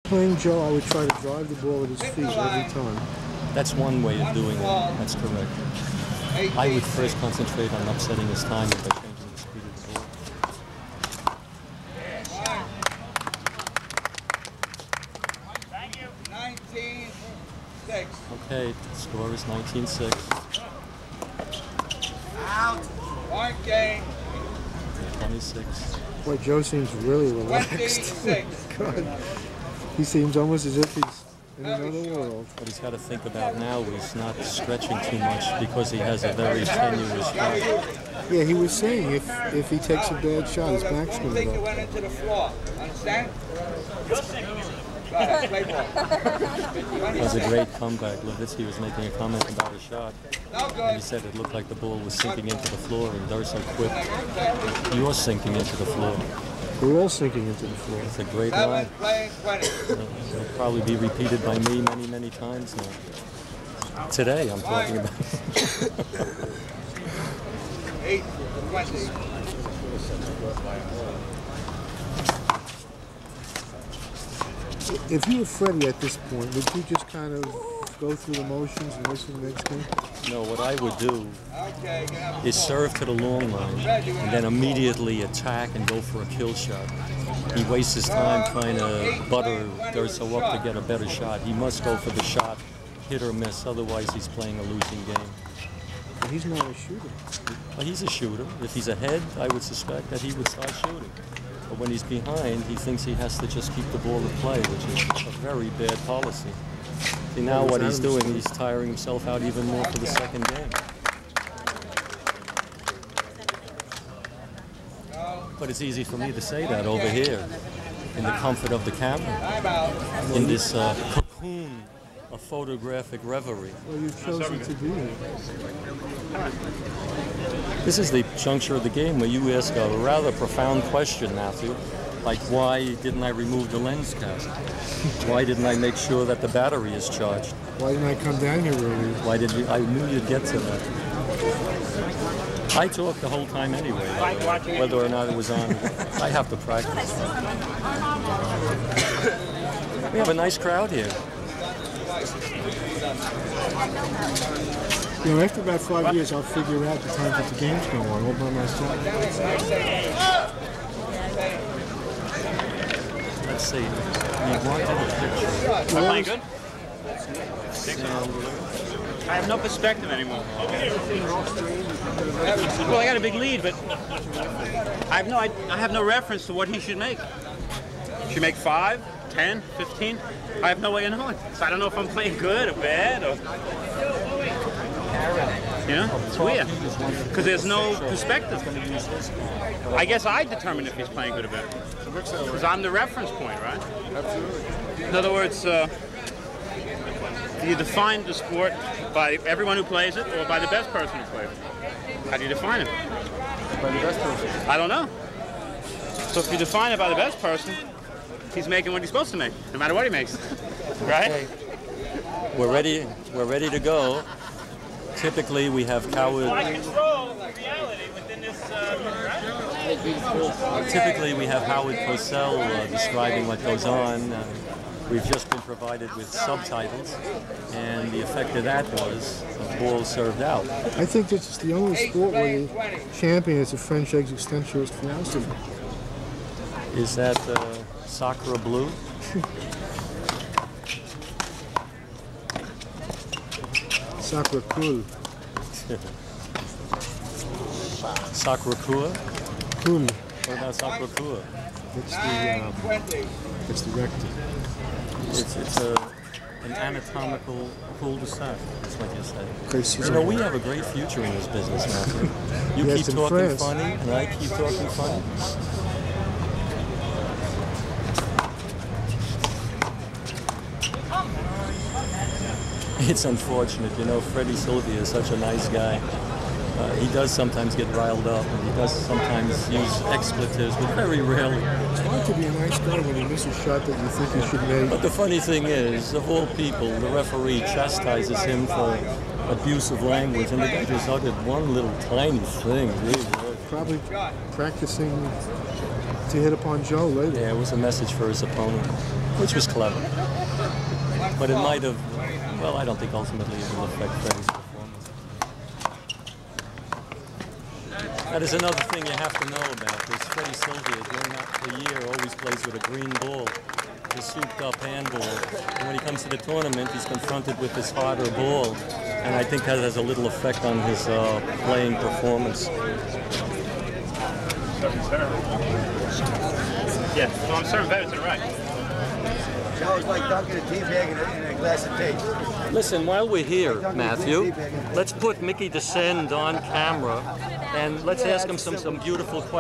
playing Joe, I would try to drive the ball at his feet every time. That's one way of doing it. That's correct. I would first concentrate on upsetting his timing by changing the speed of the ball. Thank you. 19-6. Okay, the score is 19-6. Out. Point game. 26. Boy, Joe seems really relaxed. 26. God. He seems almost as if he's in another world. What he's got to think about now is not stretching too much because he has a very tenuous shot. Yeah, he was saying if he takes a bad shot, his back's going to Think it go. went into the floor. Understand? Go ahead, play ball. It was a great comeback. Levitsky was making a comment about his shot. And he said it looked like the ball was sinking into the floor, and Durso quipped, "You're sinking into the floor." We're all sinking into the floor. It's a great line. Playing 20. It'll probably be repeated by me many, many times now. Today, I'm talking about. 8-20. If you were Freddie at this point, would you just kind of go through the motions and listen to the next game? No, what I would do is serve to the long line and then immediately attack and go for a kill shot. He wastes his time trying to butter Durso up to get a better shot. He must go for the shot, hit or miss, otherwise he's playing a losing game. But he's not a shooter. Well, he's a shooter. If he's ahead, I would suspect that he would start shooting. But when he's behind, he thinks he has to just keep the ball in play, which is a very bad policy. See, now what he's doing, he's tiring himself out even more for the second game. But it's easy for me to say that over here, in the comfort of the camera, in this cocoon of photographic reverie. Well, you've chosen to do it. This is the juncture of the game where you ask a rather profound question, Matthew, like why didn't I remove the lens cap? Why didn't I make sure that the battery is charged? Why didn't I come down here earlier? Why did you? I knew you'd get to that. I talked the whole time anyway, whether or not it was on. I have to practice. We have a nice crowd here. You know, after about 5 years, I'll figure out the time that the games go on all by myself. Let's see. You wanted a picture. Am I playing good? I have no perspective anymore. Well, I got a big lead, but I have no reference to what he should make. Should make 5, 10, 15. I have no way of knowing. So I don't know if I'm playing good or bad or. You know, it's weird because there's no perspective. I guess I determine if he's playing good or bad because I'm the reference point, right? Absolutely. In other words, you define the sport by everyone who plays it or by the best person who plays it. How do you define it? By the best person. I don't know. So if you define it by the best person, he's making what he's supposed to make, no matter what he makes, right? Okay. We're ready to go. Typically, we have Coward. Control reality within this. Typically, we have Howard Cosell describing what goes on. We've just been provided with subtitles, and the effect of that was a ball served out. I think this is the only sport where the champion is a French existentialist philosopher. Is that Sacre Bleu? Sacre Cool. Sacre Coeur? Cool. What about Sacre Coeur? It's the rectum. It's an anatomical cul-de-sac, that's what you say. Okay, You know, we have a great future in this business, Matthew. You Yes, keep in talking France. funny, and I keep talking funny. It's unfortunate, you know, Freddie Sylvia is such a nice guy. He does sometimes get riled up, and he does sometimes use expletives, but very rarely. It's hard to be a nice guy when you miss a shot that you think you should make. But the funny thing is, of all people, the referee chastises him for abusive language, and the guy just uttered one little tiny thing. Really. Probably practicing to hit upon Joe later. Yeah, it was a message for his opponent, which was clever. But it might have, well, I don't think ultimately it will affect Freddie's performance. That is another thing you have to know about this. Freddie Sylvia, during the year, always plays with a green ball, a souped-up handball. And when he comes to the tournament, he's confronted with this harder ball. And I think that has a little effect on his playing performance. Yeah, well, I'm serving better to the right. Joe's like dunking a tea bag in a glass of tea. Listen, while we're here, Matthew, let's put Mickey Descend on camera and let's ask him some beautiful questions.